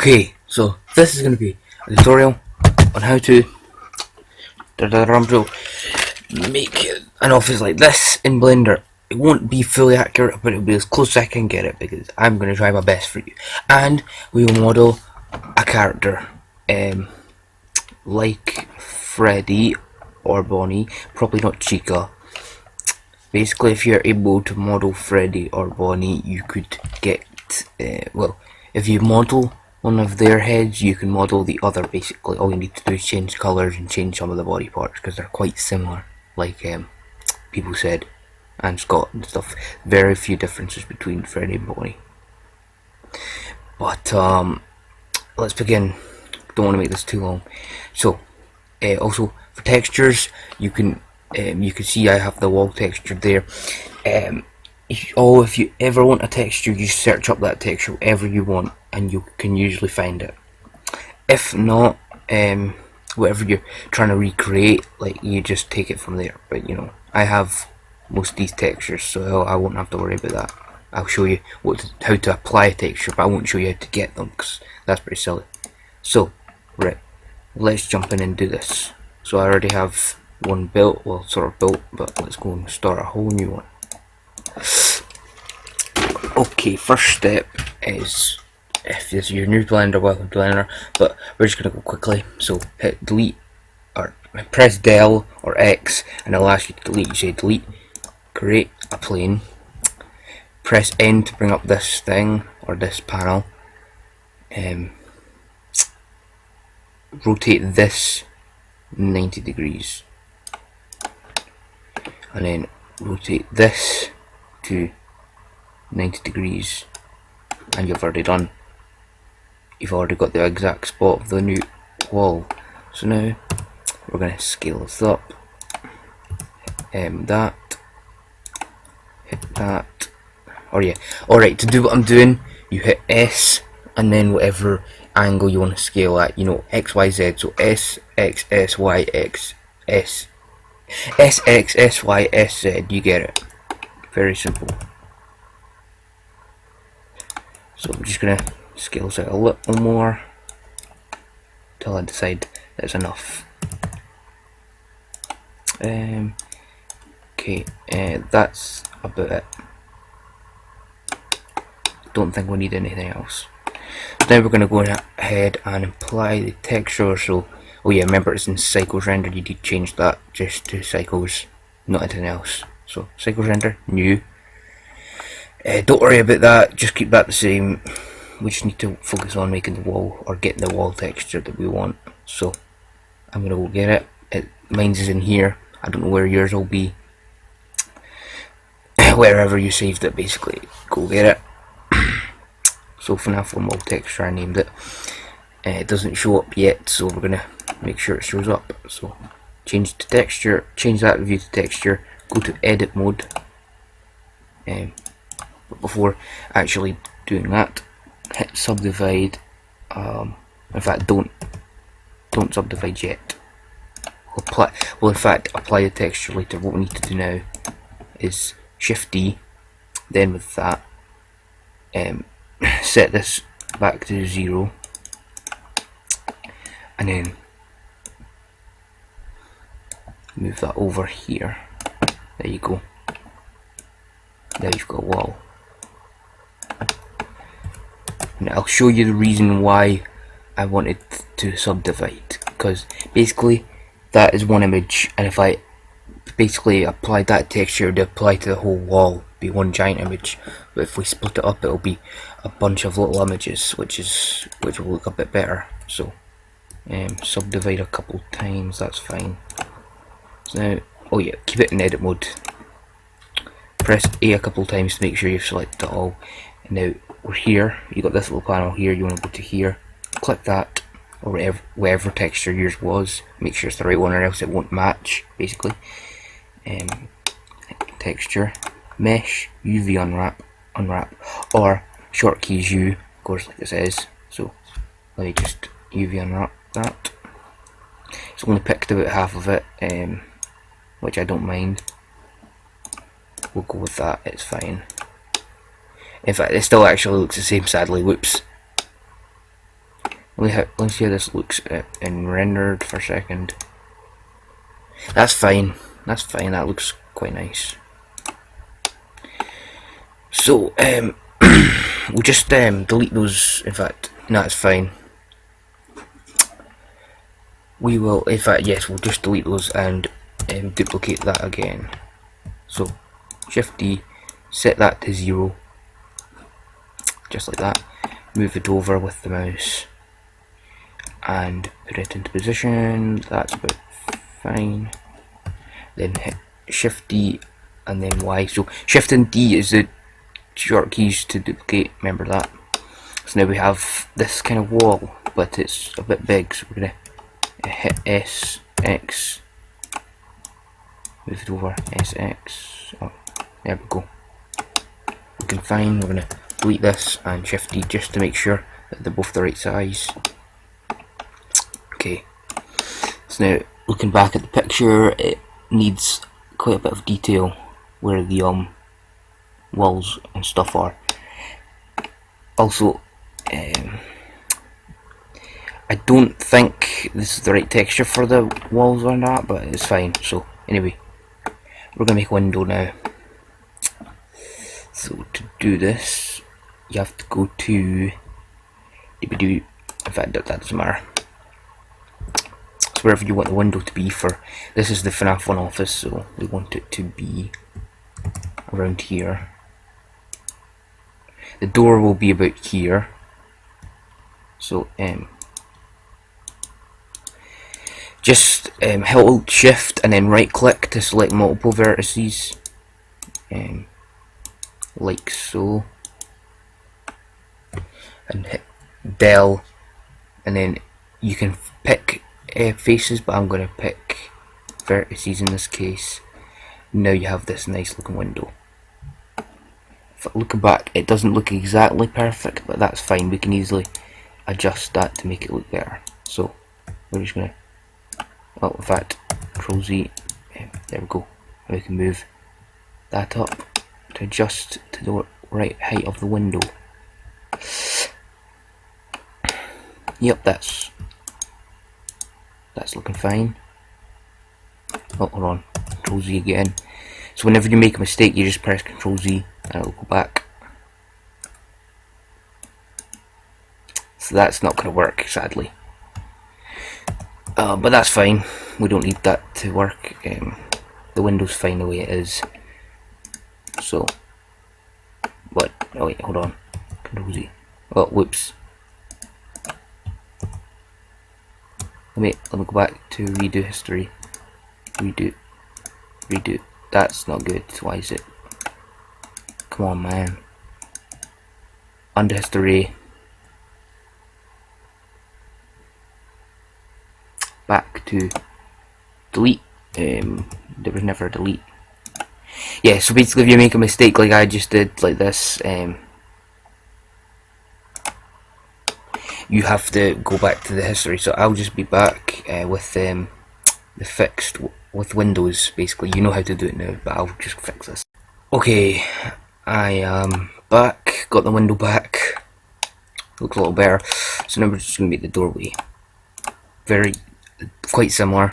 Okay, so this is going to be a tutorial on how to make an office like this in Blender. It won't be fully accurate, but it'll be as close as I can get it because I'm going to try my best for you. And we will model a character like Freddy or Bonnie, probably not Chica. Basically, if you're able to model Freddy or Bonnie, you could get, well, if you model one of their heads, you can model the other. Basically, all you need to do is change colours and change some of the body parts because they're quite similar, like people said, and Scott and stuff. Very few differences between Freddy and Bonnie. But let's begin. Don't want to make this too long. So, also for textures, you can see I have the wall texture there. If you ever want a texture, you search up that texture, whatever you want, and you can usually find it. If not, whatever you're trying to recreate, like, you just take it from there. But you know, I have most of these textures, so I won't have to worry about that. I'll show you how to apply a texture, but I won't show you how to get them because that's pretty silly. So, right, let's jump in and do this. So I already have one built, well, sort of built, but let's go and start a whole new one. Okay, first step is, if this is your new Blender, welcome to Blender, but we're just going to go quickly. So hit delete, or press del or X, and it'll ask you to delete. You say delete, create a plane, press N to bring up this thing, or this panel, rotate this 90 degrees, and then rotate this to 90 degrees, and you've already got the exact spot of the new wall. So now we're going to scale this up, hit that, alright, to do what I'm doing, you hit S and then whatever angle you want to scale at, you know, X, Y, Z, so S, X, S, Y, X, S, S, X, S, Y, S, Z, you get it. Very simple. So I'm just going to scale this out a little more till I decide that's enough. Okay, that's about it. Don't think we need anything else. So now we're going to go ahead and apply the texture. So, oh yeah, remember it's in Cycles Render, you did change that just to Cycles, not anything else. So Cycles Render, new. Don't worry about that, just keep that the same. We just need to focus on making the wall, or getting the wall texture that we want. So I'm going to go get it. Mine's is in here. I don't know where yours will be. Wherever you saved it, basically, go get it. So fnaf wall texture, I named it. It doesn't show up yet, so we're going to make sure it shows up. So change to texture, change that view to texture, go to edit mode. But before actually doing that, hit subdivide. In fact, don't subdivide yet. We'll in fact apply the texture later. What we need to do now is Shift D, then with that, set this back to 0, and then move that over here. There you go. Now you've got a wall. And I'll show you the reason why I wanted to subdivide, because basically that is one image, and if I basically applied that texture to apply to the whole wall, it'd be one giant image. But if we split it up, it'll be a bunch of little images, which will look a bit better. So subdivide a couple times, that's fine. So now, oh yeah, keep it in edit mode. Press A a couple times to make sure you've selected it all. And now we're here, you got this little panel here, you want to go to here, click that, or whatever texture yours was, make sure it's the right one or else it won't match, basically. Texture, mesh, UV unwrap, or short keys U, of course, like it says. So let me just UV unwrap that. It's only picked about half of it, which I don't mind. We'll go with that, it's fine. In fact, it still actually looks the same, sadly, whoops. Let's see how this looks in rendered for a second. That's fine. That's fine. That looks quite nice. So we'll just delete those. In fact, no, it's fine. We will, in fact, yes, we'll just delete those and duplicate that again. So Shift D, set that to 0, just like that. Move it over with the mouse and put it into position. That's about fine. Then hit Shift D and then Y. So Shift and D is the short keys to duplicate, remember that. So now we have this kind of wall, but it's a bit big, so we're going to hit S, X, move it over, S, X, oh, there we go. Looking fine. We're going to delete this and Shift D just to make sure that they're both the right size. Okay, so now looking back at the picture, it needs quite a bit of detail where the walls and stuff are. Also, I don't think this is the right texture for the walls or not, but it's fine. So anyway, we're gonna make a window now. So to do this, you have to go to in fact that doesn't matter. So wherever you want the window to be for, this is the FNAF 1 office, so we want it to be around here. The door will be about here. So just hold Shift and then right click to select multiple vertices, like so, and hit Del, and then you can pick faces, but I'm going to pick vertices in this case. Now you have this nice looking window. If looking back, it doesn't look exactly perfect, but that's fine. We can easily adjust that to make it look better. So we're just gonna, well, in fact, Control Z, there we go. Now we can move that up to adjust to the right height of the window. Yep, that's looking fine. Oh, hold on, Control Z again. So whenever you make a mistake, you just press Control Z and it'll go back. So that's not going to work, sadly. But that's fine. We don't need that to work. The window's fine the way it is. So, but oh wait, hold on. Control Z. Oh, whoops. Let me go back to redo history. Redo. That's not good. Why is it? Come on, man. Under history. Back to delete. There was never a delete. Yeah, so basically if you make a mistake like I just did, like this, you have to go back to the history. So I'll just be back with the fixed with Windows. Basically, you know how to do it now, but I'll just fix this. Okay, I am back. Got the window back. Looks a little better. So now we're just gonna make the doorway quite similar.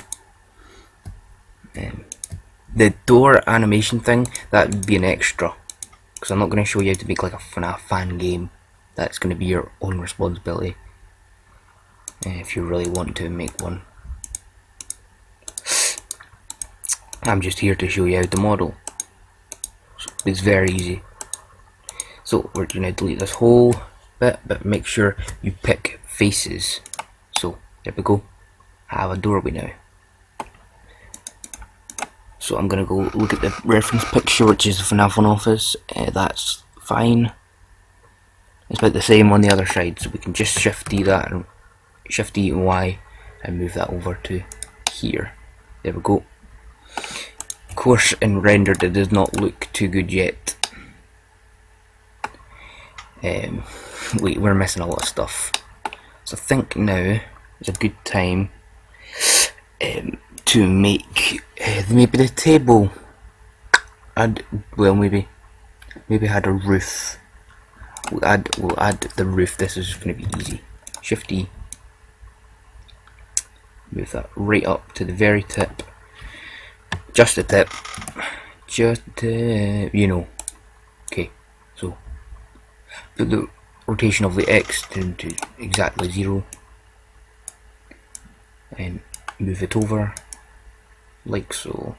The door animation thing, that would be an extra, because I'm not going to show you how to make like a FNAF fan game. That's going to be your own responsibility if you really want to make one. I'm just here to show you how to model. So it's very easy. So we're going to delete this whole bit, but make sure you pick faces. So there we go. I have a doorway now. So I'm gonna go look at the reference picture, which is the FNAF 1 office. That's fine. It's about the same on the other side, so we can just Shift D that and Shift D and Y and move that over to here. There we go. Of course, in rendered it does not look too good yet. Wait, we're missing a lot of stuff. So I think now is a good time to make maybe the table. Maybe had a roof. We'll add the roof. This is going to be easy. Shift E, Move that right up to the very tip. Just the tip. Just the tip, you know. Okay, so put the rotation of the X to exactly 0. And move it over like so.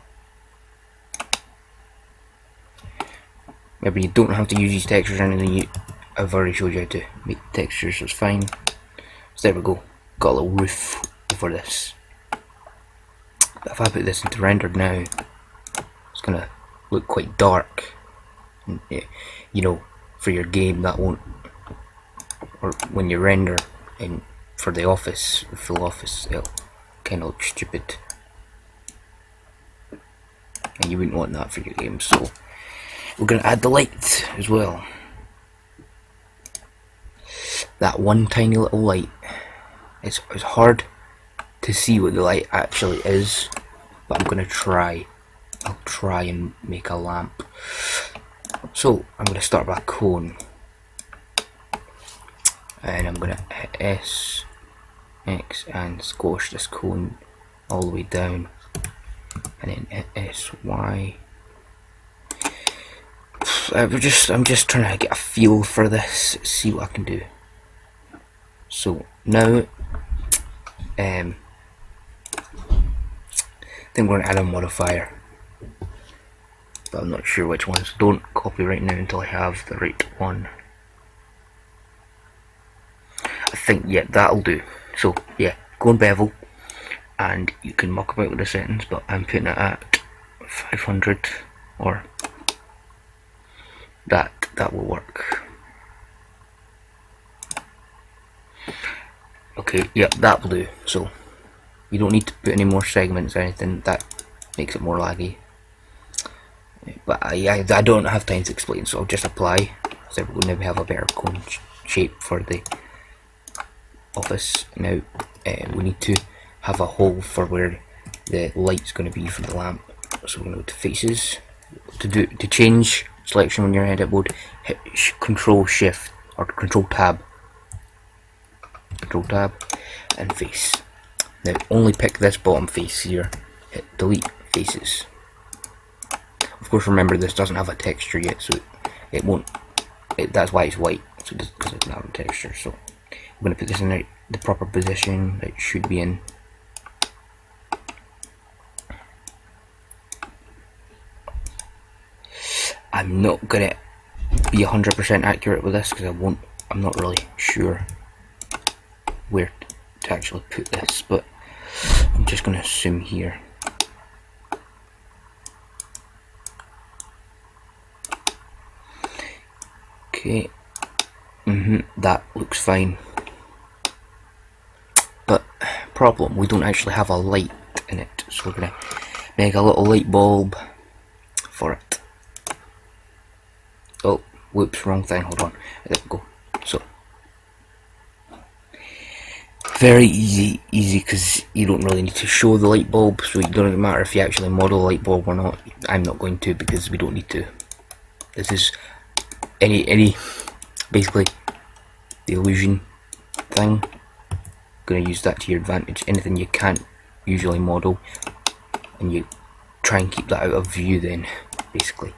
Maybe you don't have to use these textures or anything. I've already showed you how to make textures, so it's fine. So there we go. Got a little roof over this. But if I put this into rendered now, it's gonna look quite dark. And, you know, for your game that won't, or when you render in for the office, full office, it'll kind of look stupid. And you wouldn't want that for your game, so we're going to add the light as well. That one tiny little light. It's hard to see what the light actually is, but I'm going to try. I'll try and make a lamp. So I'm going to start with a cone. And I'm going to hit S, X, and squash this cone all the way down. And then hit S, Y. I'm just trying to get a feel for this, see what I can do. So now, I think we're going to add a modifier, but I'm not sure which one, so don't copy right now until I have the right one. I think, yeah, that'll do. So yeah, go on bevel, and you can muck about with the settings, but I'm putting it at 500, or that will work. Okay, yep, that will do. So you don't need to put any more segments or anything. That makes it more laggy. But I don't have time to explain, so I'll just apply. So we'll maybe have a better cone shape for the office. Now we need to have a hole for where the light's going to be for the lamp. So we're going to go to faces. To change selection on your edit mode, hit Control Shift or Control Tab, and face. Now only pick this bottom face here. Hit delete faces. Of course, remember this doesn't have a texture yet, so it won't. That's why it's white, so because it doesn't have a texture. So I'm going to put this in the proper position that it should be in. I'm not gonna be 100% accurate with this because I'm not really sure where to actually put this, but I'm just gonna assume here. Okay, that looks fine. But problem, we don't actually have a light in it, so we're gonna make a little light bulb for it. Oh, whoops, wrong thing, hold on. There we go. So, very easy because you don't really need to show the light bulb, so it doesn't matter if you actually model a light bulb or not. I'm not going to because we don't need to. This is any basically the illusion thing. Gonna use that to your advantage. Anything you can't usually model, and you try and keep that out of view then, basically.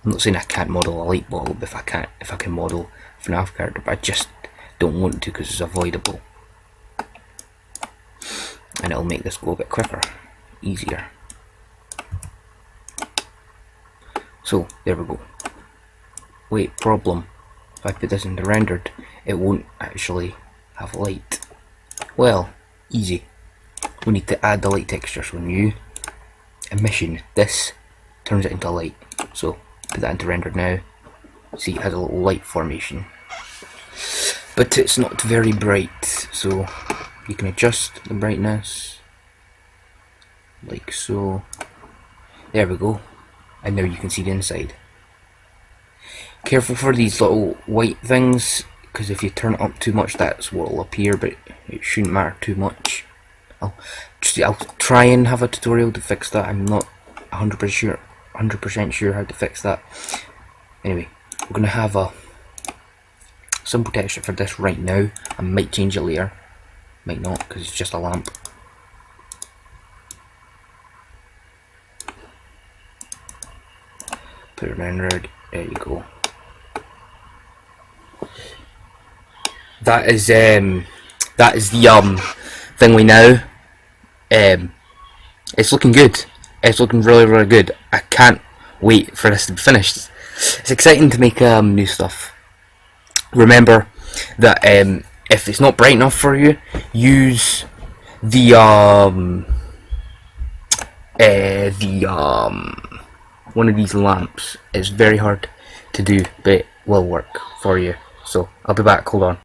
I'm not saying I can't model a light bulb if I can model a FNAF character, but I just don't want to because it's avoidable. And it'll make this go a bit quicker, easier. So, there we go. Wait, problem. If I put this into rendered, it won't actually have light. Well, easy. We need to add the light texture, so new, emission, this turns it into light. So, put that into rendered now. See, it has a little light formation. But it's not very bright, so you can adjust the brightness. Like so. There we go. And now you can see the inside. Careful for these little white things, because if you turn it up too much, that's what will appear, but it shouldn't matter too much. I'll try and have a tutorial to fix that. I'm not 100% sure how to fix that. Anyway, we're going to have a simple texture for this right now. I might change it later, might not, because it's just a lamp. put it in red. There you go. That is the thingy now. It's looking good. It's looking really, really good. I can't wait for this to be finished. It's exciting to make new stuff. Remember that if it's not bright enough for you, use the one of these lamps. It's very hard to do, but it will work for you. So I'll be back. Hold on.